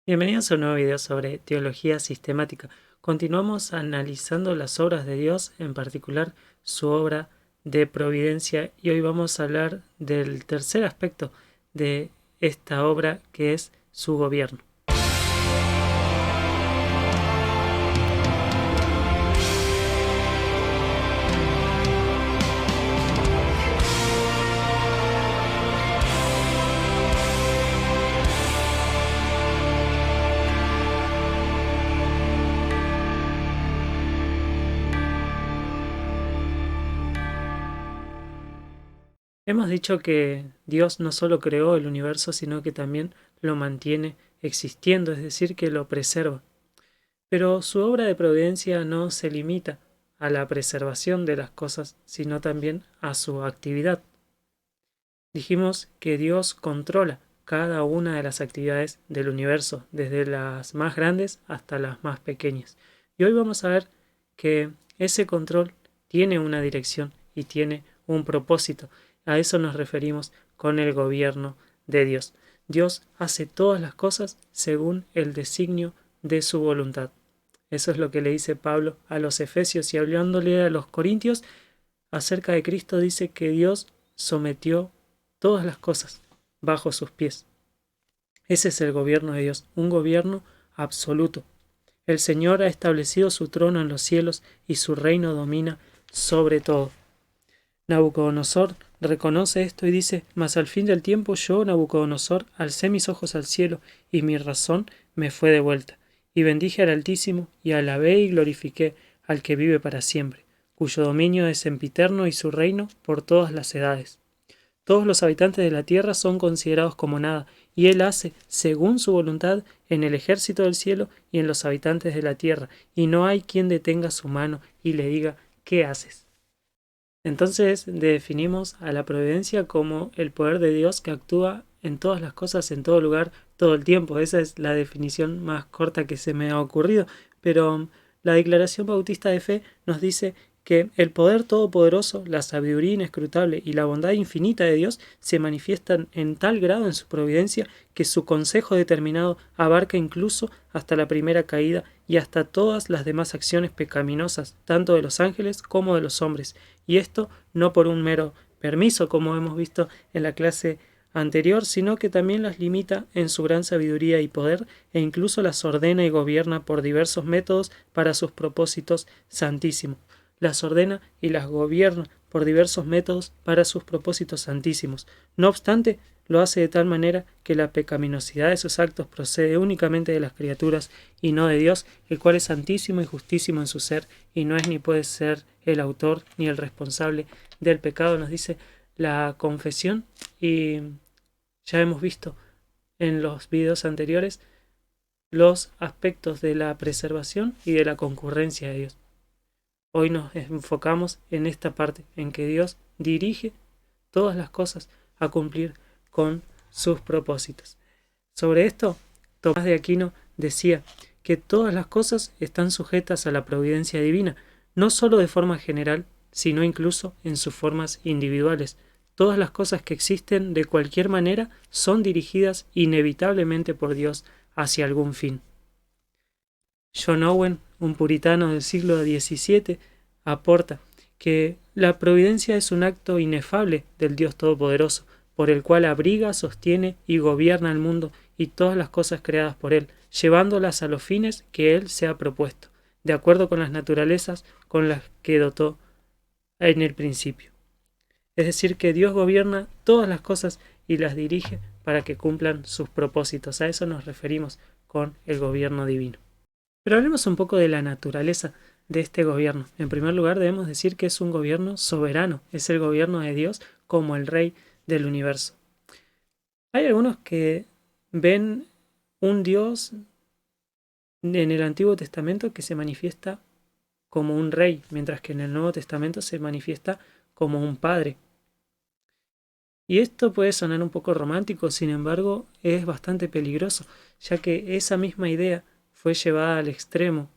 Bienvenidos a un nuevo video sobre teología sistemática. Continuamos analizando las obras de Dios, en particular su obra de providencia, y hoy vamos a hablar del tercer aspecto de esta obra, que es su gobierno. Hemos dicho que Dios no solo creó el universo, sino que también lo mantiene existiendo, es decir, que lo preserva. Pero su obra de providencia no se limita a la preservación de las cosas, sino también a su actividad. Dijimos que Dios controla cada una de las actividades del universo, desde las más grandes hasta las más pequeñas. Y hoy vamos a ver que ese control tiene una dirección y tiene un propósito. A eso nos referimos con el gobierno de Dios. Dios hace todas las cosas según el designio de su voluntad. Eso es lo que le dice Pablo a los Efesios, y hablándole a los Corintios acerca de Cristo, dice que Dios sometió todas las cosas bajo sus pies. Ese es el gobierno de Dios, un gobierno absoluto. El Señor ha establecido su trono en los cielos y su reino domina sobre todo. Nabucodonosor reconoce esto y dice: Mas al fin del tiempo yo, Nabucodonosor, alcé mis ojos al cielo, y mi razón me fue devuelta. Y bendije al Altísimo, y alabé y glorifiqué al que vive para siempre, cuyo dominio es sempiterno y su reino por todas las edades. Todos los habitantes de la tierra son considerados como nada, y Él hace, según su voluntad, en el ejército del cielo y en los habitantes de la tierra, y no hay quien detenga su mano y le diga: ¿qué haces? Entonces definimos a la providencia como el poder de Dios que actúa en todas las cosas, en todo lugar, todo el tiempo. Esa es la definición más corta que se me ha ocurrido, pero la Declaración Bautista de Fe nos dice que el poder todopoderoso, la sabiduría inescrutable y la bondad infinita de Dios se manifiestan en tal grado en su providencia que su consejo determinado abarca incluso hasta la primera caída y hasta todas las demás acciones pecaminosas, tanto de los ángeles como de los hombres, y esto no por un mero permiso, como hemos visto en la clase anterior, sino que también las limita en su gran sabiduría y poder, e incluso las ordena y gobierna por diversos métodos para sus propósitos santísimos. Las ordena y las gobierna por diversos métodos para sus propósitos santísimos. No obstante, lo hace de tal manera que la pecaminosidad de sus actos procede únicamente de las criaturas y no de Dios, el cual es santísimo y justísimo en su ser, y no es ni puede ser el autor ni el responsable del pecado, nos dice la confesión, y ya hemos visto en los videos anteriores los aspectos de la preservación y de la concurrencia de Dios. Hoy nos enfocamos en esta parte, en que Dios dirige todas las cosas a cumplir con sus propósitos. Sobre esto, Tomás de Aquino decía que todas las cosas están sujetas a la providencia divina, no solo de forma general, sino incluso en sus formas individuales. Todas las cosas que existen de cualquier manera son dirigidas inevitablemente por Dios hacia algún fin. John Owen, un puritano del siglo XVII, aporta que la providencia es un acto inefable del Dios Todopoderoso, por el cual abriga, sostiene y gobierna el mundo y todas las cosas creadas por Él, llevándolas a los fines que Él se ha propuesto, de acuerdo con las naturalezas con las que dotó en el principio. Es decir, que Dios gobierna todas las cosas y las dirige para que cumplan sus propósitos. A eso nos referimos con el gobierno divino. Pero hablemos un poco de la naturaleza de este gobierno. En primer lugar, debemos decir que es un gobierno soberano, es el gobierno de Dios como el rey del universo. Hay algunos que ven un Dios en el Antiguo Testamento que se manifiesta como un rey, mientras que en el Nuevo Testamento se manifiesta como un padre. Y esto puede sonar un poco romántico, sin embargo, es bastante peligroso, ya que esa misma idea fue llevada al extremo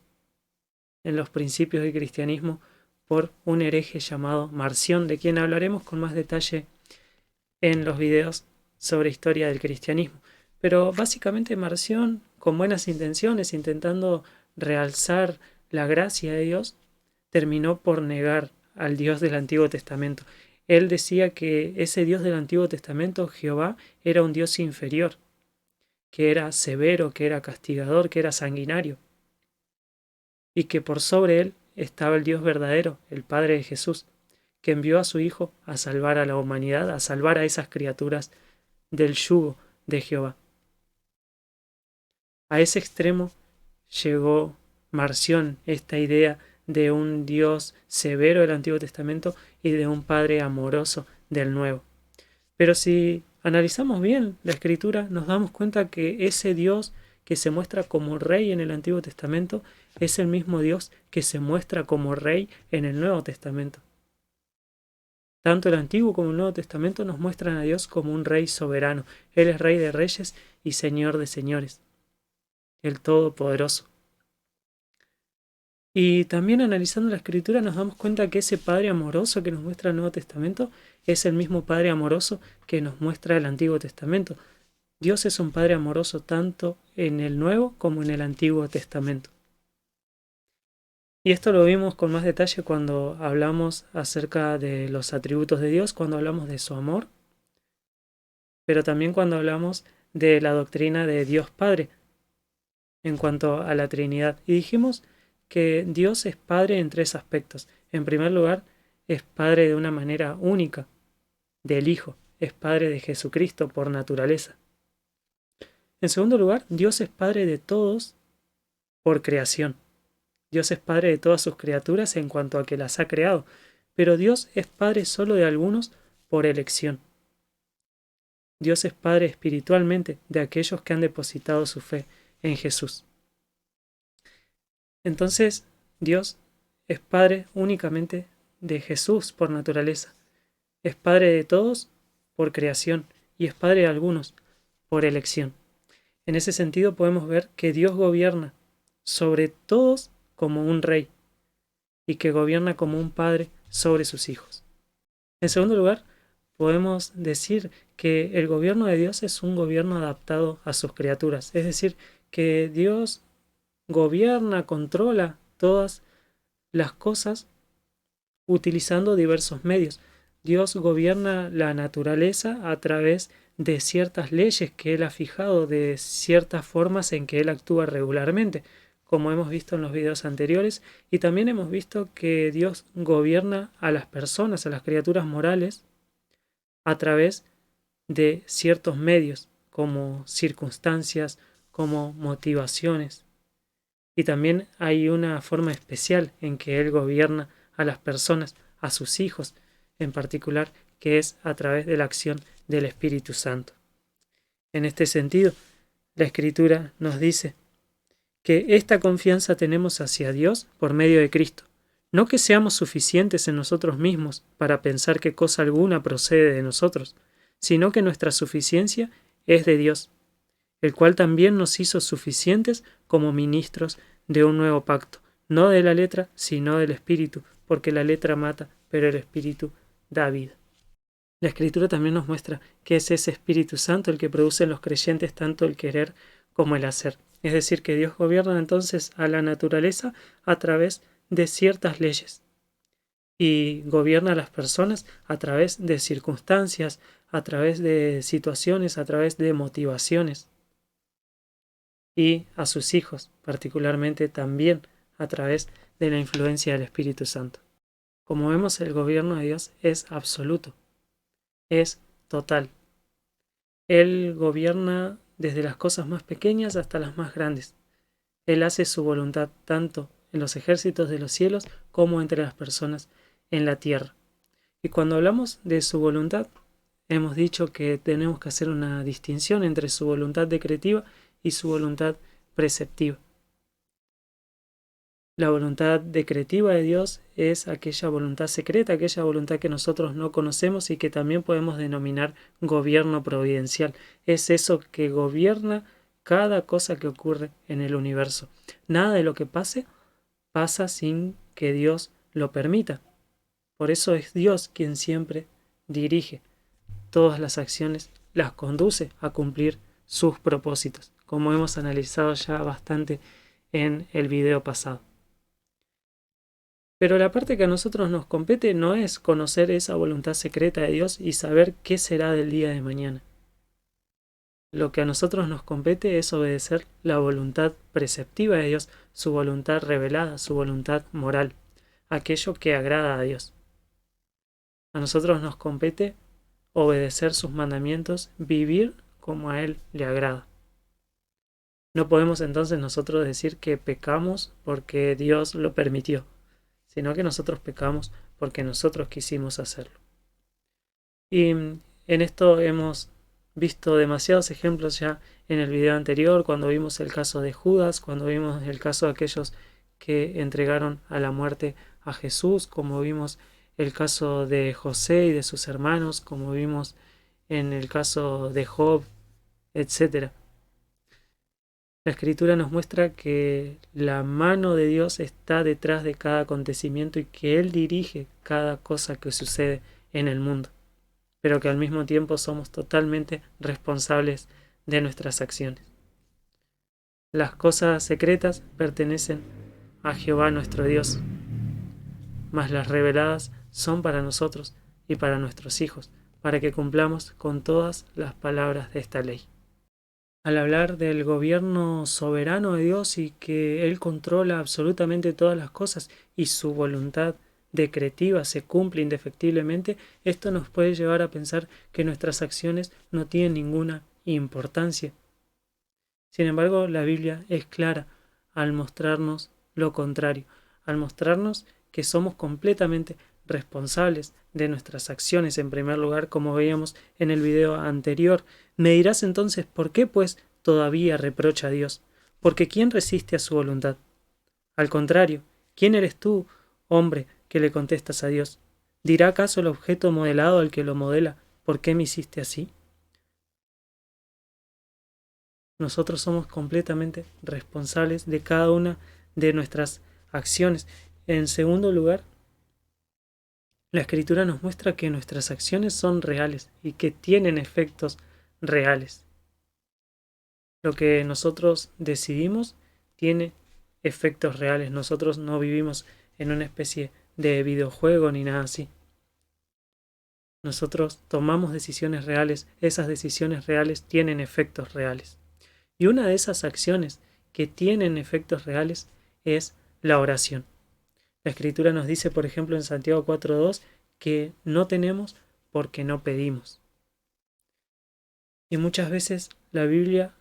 en los principios del cristianismo por un hereje llamado Marción, de quien hablaremos con más detalle en los videos sobre historia del cristianismo. Pero básicamente Marción con buenas intenciones, intentando realzar la gracia de Dios, terminó por negar al Dios del Antiguo Testamento. Él decía que ese Dios del Antiguo Testamento, Jehová, era un Dios inferior, que era severo, que era castigador, que era sanguinario, y que por sobre él estaba el Dios verdadero, el Padre de Jesús, que envió a su Hijo a salvar a la humanidad, a salvar a esas criaturas del yugo de Jehová. A ese extremo llegó Marción, esta idea de un Dios severo del Antiguo Testamento y de un Padre amoroso del Nuevo. Pero si analizamos bien la Escritura, nos damos cuenta que ese Dios que se muestra como rey en el Antiguo Testamento es el mismo Dios que se muestra como rey en el Nuevo Testamento. Tanto el Antiguo como el Nuevo Testamento nos muestran a Dios como un rey soberano. Él es rey de reyes y señor de señores, el Todopoderoso. Y también analizando la Escritura nos damos cuenta que ese Padre amoroso que nos muestra el Nuevo Testamento es el mismo Padre amoroso que nos muestra el Antiguo Testamento. Dios es un Padre amoroso tanto en el Nuevo como en el Antiguo Testamento. Y esto lo vimos con más detalle cuando hablamos acerca de los atributos de Dios, cuando hablamos de su amor, pero también cuando hablamos de la doctrina de Dios Padre en cuanto a la Trinidad. Y dijimos que Dios es Padre en tres aspectos. En primer lugar, es Padre de una manera única, del Hijo, es Padre de Jesucristo por naturaleza. En segundo lugar, Dios es Padre de todos por creación. Dios es Padre de todas sus criaturas en cuanto a que las ha creado, pero Dios es Padre solo de algunos por elección. Dios es Padre espiritualmente de aquellos que han depositado su fe en Jesús. Entonces, Dios es Padre únicamente de Jesús por naturaleza, es Padre de todos por creación y es Padre de algunos por elección. En ese sentido podemos ver que Dios gobierna sobre todos como un rey y que gobierna como un padre sobre sus hijos. En segundo lugar, podemos decir que el gobierno de Dios es un gobierno adaptado a sus criaturas, es decir, que Dios gobierna, controla todas las cosas utilizando diversos medios. Dios gobierna la naturaleza a través de ciertas leyes que Él ha fijado, de ciertas formas en que Él actúa regularmente, como hemos visto en los videos anteriores, y también hemos visto que Dios gobierna a las personas, a las criaturas morales, a través de ciertos medios, como circunstancias, como motivaciones. Y también hay una forma especial en que Él gobierna a las personas, a sus hijos en particular, que es a través de la acción del Espíritu Santo. En este sentido, la Escritura nos dice que esta confianza tenemos hacia Dios por medio de Cristo, no que seamos suficientes en nosotros mismos para pensar que cosa alguna procede de nosotros, sino que nuestra suficiencia es de Dios, el cual también nos hizo suficientes como ministros de un nuevo pacto, no de la letra, sino del Espíritu, porque la letra mata, pero el Espíritu da vida. La Escritura también nos muestra que es ese Espíritu Santo el que produce en los creyentes tanto el querer como el hacer. Es decir, que Dios gobierna entonces a la naturaleza a través de ciertas leyes y gobierna a las personas a través de circunstancias, a través de situaciones, a través de motivaciones, y a sus hijos particularmente también a través de la influencia del Espíritu Santo. Como vemos, el gobierno de Dios es absoluto, es total. Él gobierna desde las cosas más pequeñas hasta las más grandes. Él hace su voluntad tanto en los ejércitos de los cielos como entre las personas en la tierra. Y cuando hablamos de su voluntad, hemos dicho que tenemos que hacer una distinción entre su voluntad decretiva y su voluntad preceptiva. La voluntad decretiva de Dios es aquella voluntad secreta, aquella voluntad que nosotros no conocemos y que también podemos denominar gobierno providencial. Es eso que gobierna cada cosa que ocurre en el universo. Nada de lo que pase pasa sin que Dios lo permita. Por eso es Dios quien siempre dirige todas las acciones, las conduce a cumplir sus propósitos, como hemos analizado ya bastante en el video pasado. Pero la parte que a nosotros nos compete no es conocer esa voluntad secreta de Dios y saber qué será del día de mañana. Lo que a nosotros nos compete es obedecer la voluntad preceptiva de Dios, su voluntad revelada, su voluntad moral, aquello que agrada a Dios. A nosotros nos compete obedecer sus mandamientos, vivir como a Él le agrada. No podemos entonces nosotros decir que pecamos porque Dios lo permitió, sino que nosotros pecamos porque nosotros quisimos hacerlo. Y en esto hemos visto demasiados ejemplos ya en el video anterior, cuando vimos el caso de Judas, cuando vimos el caso de aquellos que entregaron a la muerte a Jesús, como vimos el caso de José y de sus hermanos, como vimos en el caso de Job, etc. La Escritura nos muestra que la mano de Dios está detrás de cada acontecimiento y que Él dirige cada cosa que sucede en el mundo, pero que al mismo tiempo somos totalmente responsables de nuestras acciones. Las cosas secretas pertenecen a Jehová nuestro Dios, mas las reveladas son para nosotros y para nuestros hijos, para que cumplamos con todas las palabras de esta ley. Al hablar del gobierno soberano de Dios y que Él controla absolutamente todas las cosas y su voluntad decretiva se cumple indefectiblemente, esto nos puede llevar a pensar que nuestras acciones no tienen ninguna importancia. Sin embargo, la Biblia es clara al mostrarnos lo contrario, al mostrarnos que somos completamente responsables de nuestras acciones en primer lugar, como veíamos en el video anterior. Me dirás entonces, ¿por qué pues todavía reprocha a Dios? Porque ¿quién resiste a su voluntad? Al contrario, ¿quién eres tú, hombre, que le contestas a Dios? ¿Dirá acaso el objeto modelado al que lo modela, ¿por qué me hiciste así? Nosotros somos completamente responsables de cada una de nuestras acciones. En segundo lugar, la Escritura nos muestra que nuestras acciones son reales y que tienen efectos reales. Lo que nosotros decidimos tiene efectos reales. Nosotros no vivimos en una especie de videojuego ni nada así. Nosotros tomamos decisiones reales, esas decisiones reales tienen efectos reales. Y una de esas acciones que tienen efectos reales es la oración. La Escritura nos dice, por ejemplo, en Santiago 4:2, que no tenemos porque no pedimos. Y muchas veces la Biblia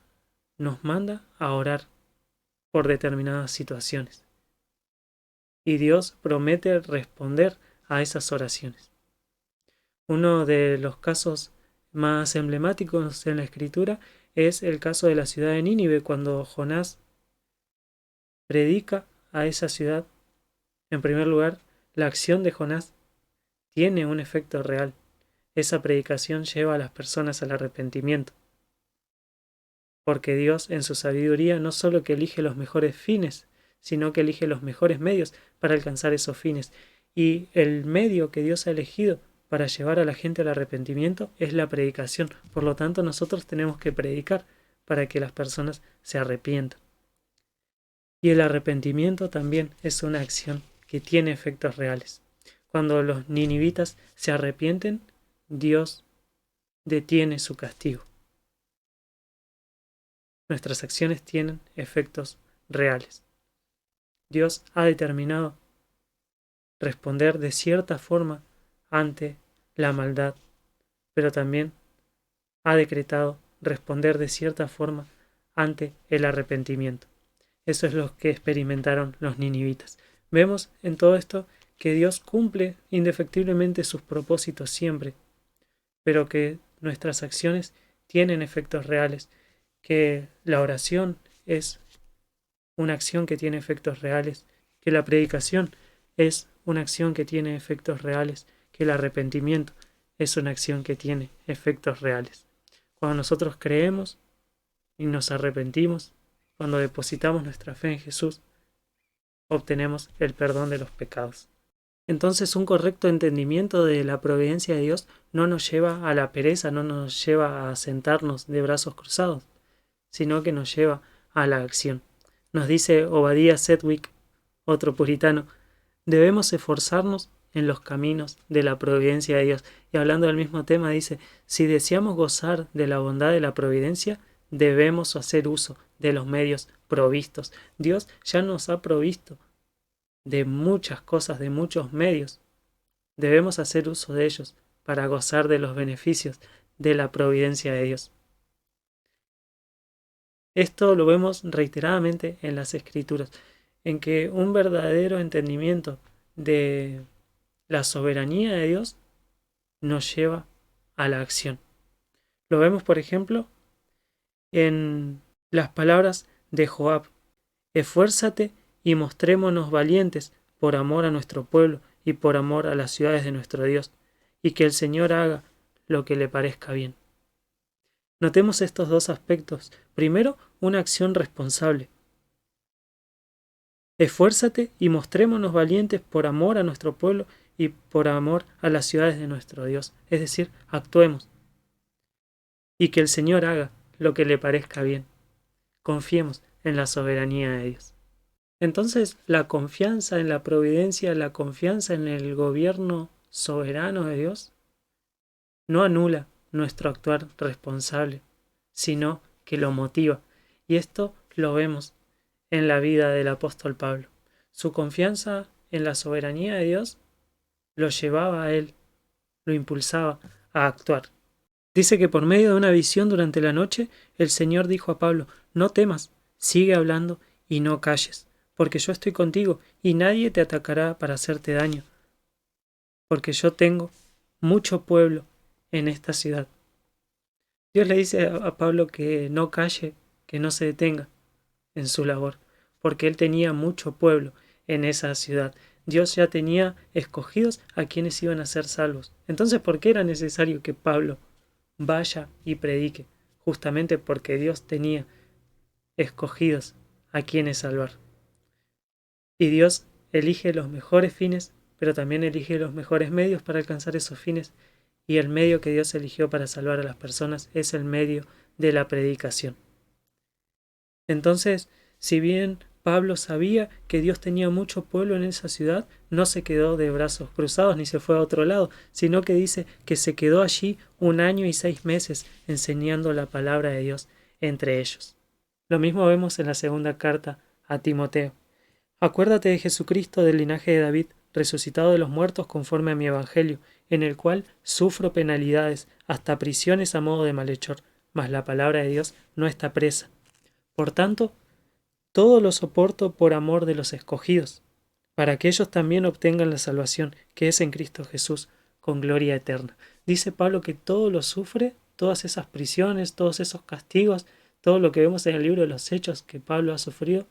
nos manda a orar por determinadas situaciones. Y Dios promete responder a esas oraciones. Uno de los casos más emblemáticos en la Escritura es el caso de la ciudad de Nínive, cuando Jonás predica a esa ciudad. En primer lugar, la acción de Jonás tiene un efecto real. Esa predicación lleva a las personas al arrepentimiento. Porque Dios, en su sabiduría, no solo que elige los mejores fines, sino que elige los mejores medios para alcanzar esos fines. Y el medio que Dios ha elegido para llevar a la gente al arrepentimiento es la predicación. Por lo tanto, nosotros tenemos que predicar para que las personas se arrepientan. Y el arrepentimiento también es una acción que tiene efectos reales. Cuando los ninivitas se arrepienten, Dios detiene su castigo. Nuestras acciones tienen efectos reales. Dios ha determinado responder de cierta forma ante la maldad, pero también ha decretado responder de cierta forma ante el arrepentimiento. Eso es lo que experimentaron los ninivitas. Vemos en todo esto que Dios cumple indefectiblemente sus propósitos siempre, pero que nuestras acciones tienen efectos reales, que la oración es una acción que tiene efectos reales, que la predicación es una acción que tiene efectos reales, que el arrepentimiento es una acción que tiene efectos reales. Cuando nosotros creemos y nos arrepentimos, cuando depositamos nuestra fe en Jesús, obtenemos el perdón de los pecados. Entonces, un correcto entendimiento de la providencia de Dios no nos lleva a la pereza, no nos lleva a sentarnos de brazos cruzados, sino que nos lleva a la acción. Nos dice Obadiah Sedgwick, otro puritano, debemos esforzarnos en los caminos de la providencia de Dios. Y hablando del mismo tema dice, si deseamos gozar de la bondad de la providencia, debemos hacer uso de los medios provistos. Dios ya nos ha provisto de muchas cosas, de muchos medios. Debemos hacer uso de ellos para gozar de los beneficios de la providencia de Dios. Esto lo vemos reiteradamente en las Escrituras, en que un verdadero entendimiento de la soberanía de Dios nos lleva a la acción. Lo vemos, por ejemplo, en las palabras de Joab: esfuérzate y mostrémonos valientes por amor a nuestro pueblo y por amor a las ciudades de nuestro Dios, y que el Señor haga lo que le parezca bien. Notemos estos dos aspectos. Primero, una acción responsable. Esfuérzate y mostrémonos valientes por amor a nuestro pueblo y por amor a las ciudades de nuestro Dios. Es decir, actuemos. Y que el Señor haga lo que le parezca bien. Confiemos en la soberanía de Dios. Entonces, la confianza en la providencia, la confianza en el gobierno soberano de Dios, no anula nuestro actuar responsable, sino que lo motiva. Y esto lo vemos en la vida del apóstol Pablo. Su confianza en la soberanía de Dios lo llevaba a él, lo impulsaba a actuar. Dice que por medio de una visión durante la noche, el Señor dijo a Pablo: no temas, sigue hablando y no calles, porque yo estoy contigo y nadie te atacará para hacerte daño, porque yo tengo mucho pueblo en esta ciudad. Dios le dice a Pablo que no calle, que no se detenga en su labor, porque él tenía mucho pueblo en esa ciudad. Dios ya tenía escogidos a quienes iban a ser salvos. Entonces, ¿por qué era necesario que Pablo vaya y predique? Justamente porque Dios tenía escogidos a quienes salvar. Y Dios elige los mejores fines, pero también elige los mejores medios para alcanzar esos fines. Y el medio que Dios eligió para salvar a las personas es el medio de la predicación. Entonces, si bien Pablo sabía que Dios tenía mucho pueblo en esa ciudad, no se quedó de brazos cruzados ni se fue a otro lado, sino que dice que se quedó allí 1 año y 6 meses enseñando la palabra de Dios entre ellos. Lo mismo vemos en la segunda carta a Timoteo. Acuérdate de Jesucristo del linaje de David, resucitado de los muertos conforme a mi evangelio, en el cual sufro penalidades, hasta prisiones a modo de malhechor, mas la palabra de Dios no está presa. Por tanto, todo lo soporto por amor de los escogidos, para que ellos también obtengan la salvación que es en Cristo Jesús, con gloria eterna. Dice Pablo que todo lo sufre, todas esas prisiones, todos esos castigos, todo lo que vemos en el libro de los Hechos que Pablo ha sufrido,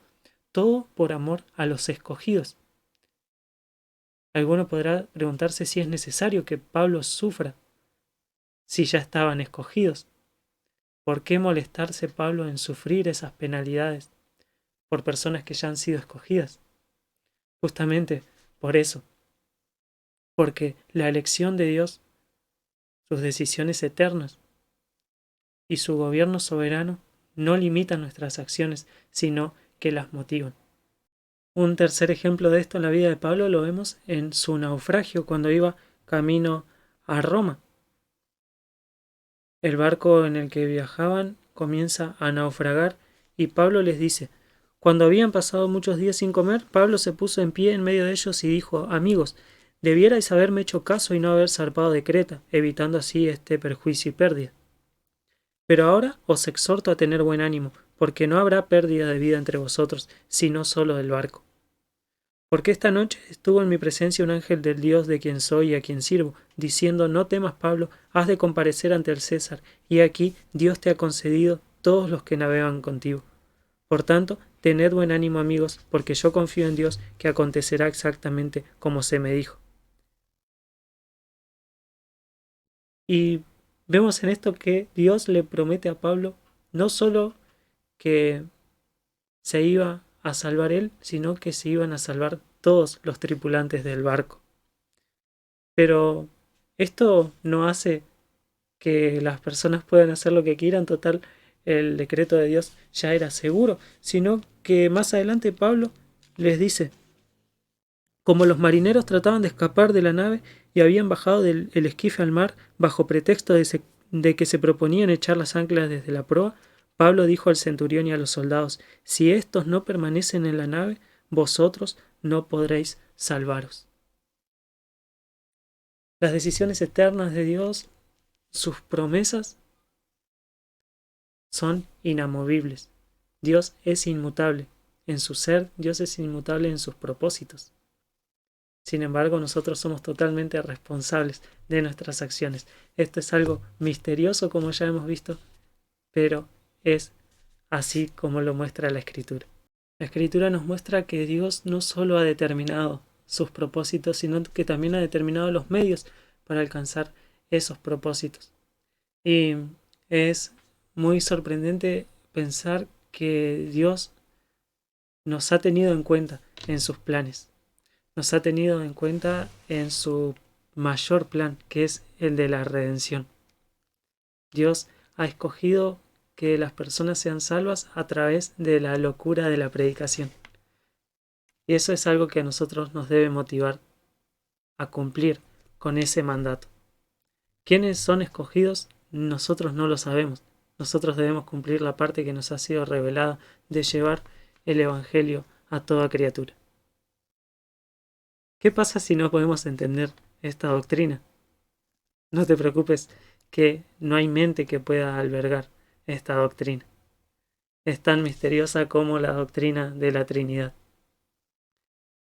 todo por amor a los escogidos. Alguno podrá preguntarse si es necesario que Pablo sufra, si ya estaban escogidos. ¿Por qué molestarse Pablo en sufrir esas penalidades por personas que ya han sido escogidas? Justamente por eso, porque la elección de Dios, sus decisiones eternas y su gobierno soberano no limitan nuestras acciones, sino que las motivan. Un tercer ejemplo de esto en la vida de Pablo lo vemos en su naufragio cuando iba camino a Roma. El barco en el que viajaban comienza a naufragar y Pablo les dice: cuando habían pasado muchos días sin comer, Pablo se puso en pie en medio de ellos y dijo: amigos, debierais haberme hecho caso y no haber zarpado de Creta, evitando así este perjuicio y pérdida. Pero ahora os exhorto a tener buen ánimo, porque no habrá pérdida de vida entre vosotros, sino solo del barco. Porque esta noche estuvo en mi presencia un ángel del Dios de quien soy y a quien sirvo, diciendo: no temas, Pablo, has de comparecer ante el César, y aquí Dios te ha concedido todos los que navegan contigo. Por tanto, tened buen ánimo, amigos, porque yo confío en Dios que acontecerá exactamente como se me dijo. Y vemos en esto que Dios le promete a Pablo no solo que se iba a salvar él, sino que se iban a salvar todos los tripulantes del barco. Pero esto no hace que las personas puedan hacer lo que quieran. Total, el decreto de Dios ya era seguro, sino que más adelante Pablo les dice: como los marineros trataban de escapar de la nave y habían bajado el esquife al mar bajo pretexto de que se proponían echar las anclas desde la proa, Pablo dijo al centurión y a los soldados: si éstos no permanecen en la nave, vosotros no podréis salvaros. Las decisiones eternas de Dios, sus promesas, son inamovibles. Dios es inmutable en su ser, Dios es inmutable en sus propósitos. Sin embargo, nosotros somos totalmente responsables de nuestras acciones. Esto es algo misterioso, como ya hemos visto, pero es así como lo muestra la Escritura. La Escritura nos muestra que Dios no solo ha determinado sus propósitos, sino que también ha determinado los medios para alcanzar esos propósitos. Y es muy sorprendente pensar que Dios nos ha tenido en cuenta en sus planes. Nos ha tenido en cuenta en su mayor plan, que es el de la redención. Dios ha escogido que las personas sean salvas a través de la locura de la predicación. Y eso es algo que a nosotros nos debe motivar a cumplir con ese mandato. ¿Quiénes son escogidos? Nosotros no lo sabemos. Nosotros debemos cumplir la parte que nos ha sido revelada de llevar el Evangelio a toda criatura. ¿Qué pasa si no podemos entender esta doctrina? No te preocupes, que no hay mente que pueda albergar esta doctrina. Es tan misteriosa como la doctrina de la Trinidad.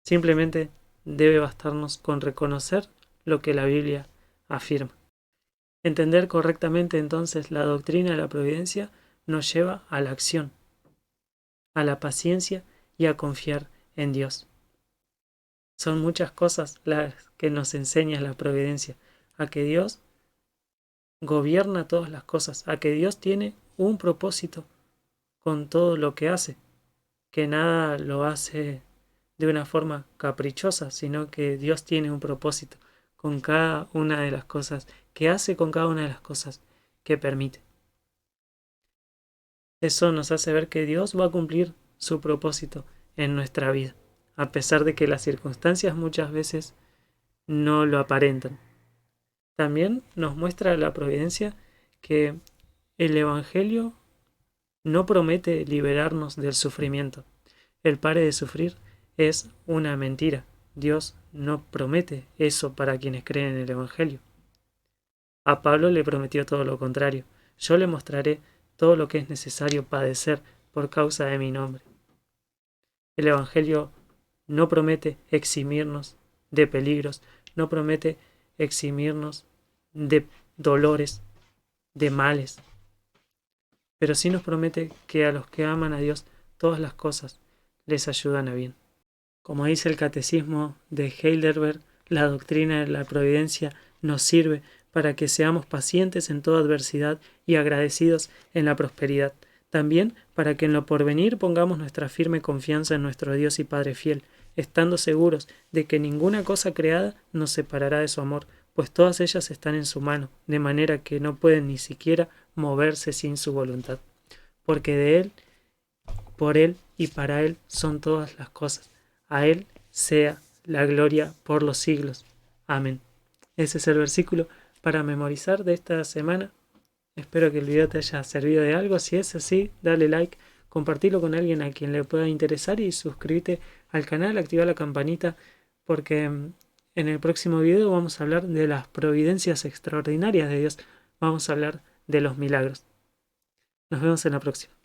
Simplemente debe bastarnos con reconocer lo que la Biblia afirma. Entender correctamente entonces la doctrina de la providencia nos lleva a la acción, a la paciencia y a confiar en Dios. Son muchas cosas las que nos enseña la providencia, a que Dios gobierna todas las cosas, a que Dios tiene un propósito con todo lo que hace, que nada lo hace de una forma caprichosa, sino que Dios tiene un propósito con cada una de las cosas que hace, con cada una de las cosas que permite. Eso nos hace ver que Dios va a cumplir su propósito en nuestra vida, a pesar de que las circunstancias muchas veces no lo aparentan. También nos muestra la providencia que el Evangelio no promete liberarnos del sufrimiento. El pare de sufrir es una mentira. Dios no promete eso para quienes creen en el Evangelio. A Pablo le prometió todo lo contrario. Yo le mostraré todo lo que es necesario padecer por causa de mi nombre. El Evangelio no promete eximirnos de peligros, no promete eximirnos de dolores, de males, pero sí nos promete que a los que aman a Dios todas las cosas les ayudan a bien. Como dice el Catecismo de Heidelberg, la doctrina de la providencia nos sirve para que seamos pacientes en toda adversidad y agradecidos en la prosperidad. También para que en lo porvenir pongamos nuestra firme confianza en nuestro Dios y Padre fiel, estando seguros de que ninguna cosa creada nos separará de su amor, pues todas ellas están en su mano, de manera que no pueden ni siquiera moverse sin su voluntad. Porque de Él, por Él y para Él son todas las cosas. A Él sea la gloria por los siglos. Amén. Ese es el versículo para memorizar de esta semana. Espero que el video te haya servido de algo. Si es así, dale like, compartilo con alguien a quien le pueda interesar y suscríbete al canal, activa la campanita, porque en el próximo video vamos a hablar de las providencias extraordinarias de Dios. Vamos a hablar de los milagros. Nos vemos en la próxima.